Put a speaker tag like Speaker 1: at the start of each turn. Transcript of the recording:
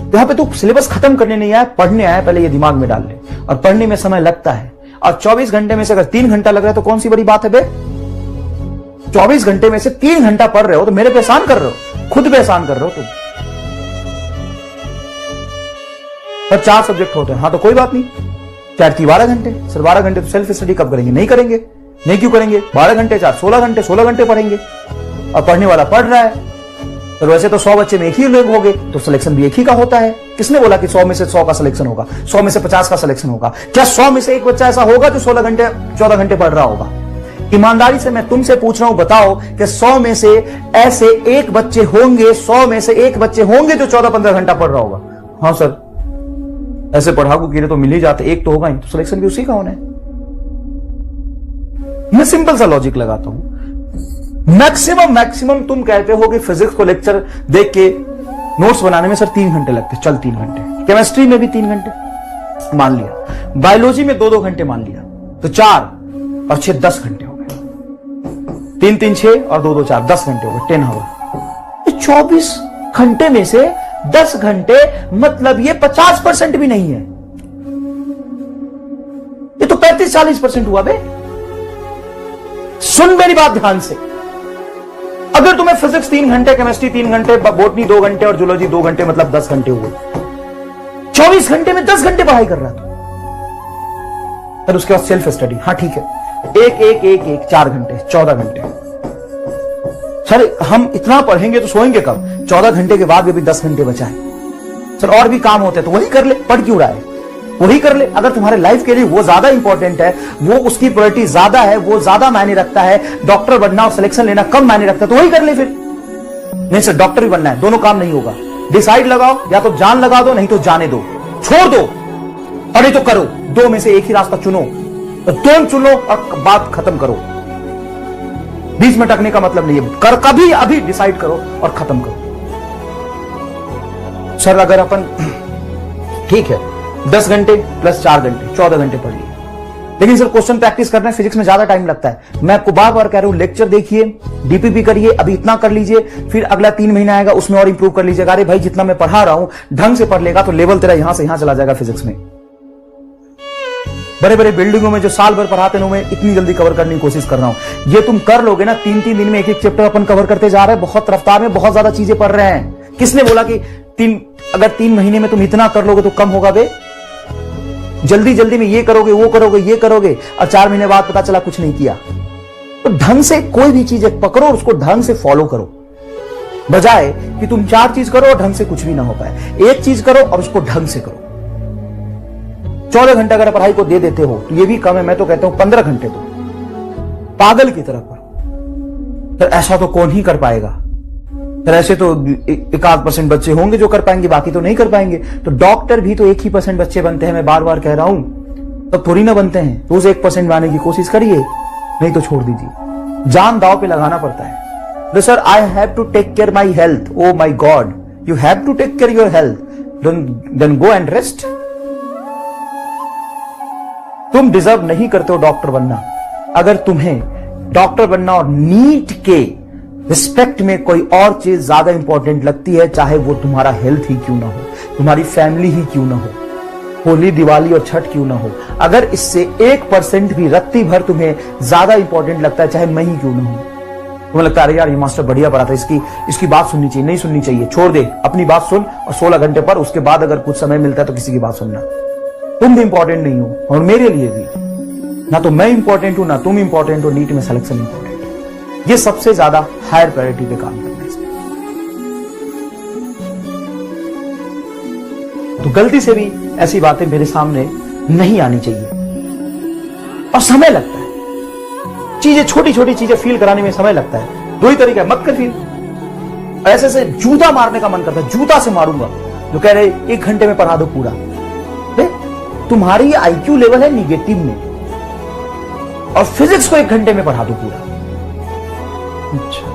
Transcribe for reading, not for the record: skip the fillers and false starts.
Speaker 1: तो यहां पे तू सिलेबस खत्म करने नहीं आया, पढ़ने आया, पहले ये दिमाग में डाल ले। और पढ़ने में समय लगता है, और 24 घंटे में से अगर 3 घंटा लग रहा है तो कौन सी बड़ी बात है बे? 24 घंटे में से 3 घंटा पढ़ रहे हो तो मेरे पे एहसान कर रहे हो, खुद पे एहसान कर रहे हो तुम। पर 4 सब्जेक्ट होते हैं, हाँ तो कोई बात नहीं, 4 की 12 घंटे। सर 12 घंटे तो सेल्फ स्टडी कब करेंगे? नहीं करेंगे। नहीं क्यों करेंगे? 12 घंटे 4 16 घंटे, 16 घंटे पढ़ेंगे। और पढ़ने वाला पढ़ रहा है, तो वैसे तो 100 बच्चे में एक ही लोग होंगे, तो सिलेक्शन भी एक ही का होता है। किसने बोला कि 100 में से 100 का सिलेक्शन होगा, 100 में से 50 का सिलेक्शन होगा? क्या 100 में से एक बच्चा ऐसा होगा जो 14 घंटे पढ़ रहा होगा? ईमानदारी से मैं तुमसे पूछ रहा हूं, बताओ कि 100 में से ऐसे एक बच्चे होंगे, 100 में से एक बच्चे होंगे जो 14-15 घंटा पढ़ रहा होगा? हाँ सर, ऐसे पढ़ाकू कीड़े तो मिल ही जाते, एक तो होगा ही, तो सिलेक्शन भी उसी का होना है। मैं सिंपल सा लॉजिक लगाता हूं। मैक्सिमम तुम कहते हो कि फिजिक्स को लेक्चर देख के नोट्स बनाने में सर 3 घंटे लगते, चल 3 घंटे। केमिस्ट्री में भी 3 घंटे मान लिया, बायोलॉजी में 2-2 घंटे मान लिया, तो 4 और 6 10 घंटे हो गए। 3-3 6 और 2-2 4 10 घंटे हो गए, 10 आवर। 24 घंटे में से 10 घंटे, मतलब ये 50% भी नहीं है, ये तो 35-40% हुआ बे। सुन मेरी बात ध्यान से, अगर तुम्हें फिजिक्स 3 घंटे, केमिस्ट्री 3 घंटे, बॉटनी 2 घंटे और जूलॉजी 2 घंटे, मतलब 10 घंटे हुए। 24 घंटे में 10 घंटे पढ़ाई कर रहा था। फिर उसके बाद सेल्फ स्टडी, हाँ ठीक है, एक 4 घंटे, 14 घंटे। सर हम इतना पढ़ेंगे तो सोएंगे कब? 14 घंटे के बाद भी 10 घंटे बचा है। सर और भी काम होते हैं, तो वही कर ले, पढ़ क्यों रहा है? वही कर ले। अगर तुम्हारे लाइफ के लिए वो ज्यादा इंपॉर्टेंट है, वो उसकी प्रायोरिटी ज्यादा है, वो ज्यादा मायने रखता है, डॉक्टर बनना और सिलेक्शन लेना कम मायने रखता है, तो वही कर ले फिर। नहीं सर डॉक्टर ही बनना है, दोनों काम नहीं होगा। डिसाइड लगाओ, या तो जान लगा दो, नहीं तो जाने दो, छोड़ दो, और नहीं तो करो। 2 में से एक ही रास्ता चुनो, दोनों चुनो और बात खत्म करो। बीच में टकने का मतलब नहीं है, कभी अभी डिसाइड करो और खत्म करो। सर अगर अपन ठीक है 10 घंटे प्लस 4 घंटे 14 घंटे पढ़ लिए, लेकिन सर क्वेश्चन प्रैक्टिस करना है, फिजिक्स में ज्यादा टाइम लगता है। मैं आपको बार बार कह रहा हूं, लेक्चर देखिए, डीपीपी करिए, अभी इतना कर लीजिए, फिर अगला 3 महीना आएगा उसमें और इंप्रूव कर लीजिएगा। अरे भाई जितना मैं पढ़ा रहा हूं ढंग से पढ़ लेगा तो लेवल तेरा यहां से यहां चला जाएगा फिजिक्स में। बड़े बड़े बिल्डिंगों में जो साल भर पढ़ाते हैं, मैं इतनी जल्दी कवर करने की कोशिश कर रहा हूं। ये तुम कर लोगे ना, 3-3 दिन में एक चैप्टर अपन कवर करते जा रहे हैं, बहुत रफ्तार में बहुत ज्यादा चीजें पढ़ रहे हैं। किसने बोला कि अगर 3 महीने में तुम इतना कर लोगे तो कम होगा बे? जल्दी में ये करोगे, वो करोगे, ये करोगे, और 4 महीने बाद पता चला कुछ नहीं किया। तो ढंग से कोई भी चीज पकड़ो और उसको ढंग से फॉलो करो, बजाय कि तुम 4 चीज करो और ढंग से कुछ भी ना हो पाए। एक चीज करो और उसको ढंग से करो। 14 घंटे अगर पढ़ाई को दे देते हो तो ये भी कम है, मैं तो कहता हूं 15 घंटे दो, पागल की तरह पढ़ो। तो ऐसा तो कौन ही कर पाएगा? फिर ऐसे तो 1-8% बच्चे होंगे जो कर पाएंगे, बाकी तो नहीं कर पाएंगे। तो डॉक्टर भी तो 1 ही % बच्चे बनते हैं, मैं बार बार कह रहा हूं, तब थोड़ी ना बनते हैं। रोज 1% बनाने की कोशिश करिए, नहीं तो छोड़ दीजिए। जान दांव पे लगाना पड़ता है। तो sir I have to take care my health. Oh my God, you have to take care your health, then go and rest. तुम डिजर्व नहीं करते हो डॉक्टर बनना। अगर तुम्हें डॉक्टर बनना और नीट के रिस्पेक्ट में कोई और चीज ज्यादा इंपॉर्टेंट लगती है, चाहे वो तुम्हारा हेल्थ ही क्यों ना हो, तुम्हारी फैमिली ही क्यों ना हो, होली दिवाली और छठ क्यों ना हो, अगर इससे 1% भी रत्ती भर तुम्हें ज्यादा इंपॉर्टेंट लगता है, चाहे मैं ही क्यों ना हो, तुम्हें लगता है अरे यार ये मास्टर बढ़िया पढ़ाता है, इसकी बात सुननी चाहिए, नहीं सुननी चाहिए, छोड़ दे, अपनी बात सुन और 16 घंटे पर, उसके बाद अगर कुछ समय मिलता है तो किसी की बात सुनना। तुम भी इंपॉर्टेंट नहीं हो, और मेरे लिए भी ना तो मैं इंपॉर्टेंट हूं ना तुम इंपॉर्टेंट हो, नीट में सिलेक्शन इंपॉर्टेंट है। ये सबसे ज्यादा हायर प्रायोरिटी पे काम करना है इसमें। तो गलती से भी ऐसी बातें मेरे सामने नहीं आनी चाहिए। और समय लगता है, चीजें छोटी छोटी चीजें फील कराने में समय लगता है। 2 ही तरीका है, मत कर फील। ऐसे से जूता मारने का मन करता है, जूता से मारूंगा। जो कह रहे 1 घंटे में पढ़ा दो पूरा, तुम्हारी आईक्यू लेवल है निगेटिव में, और फिजिक्स को 1 घंटे में पढ़ा दो पूरा। अच्छा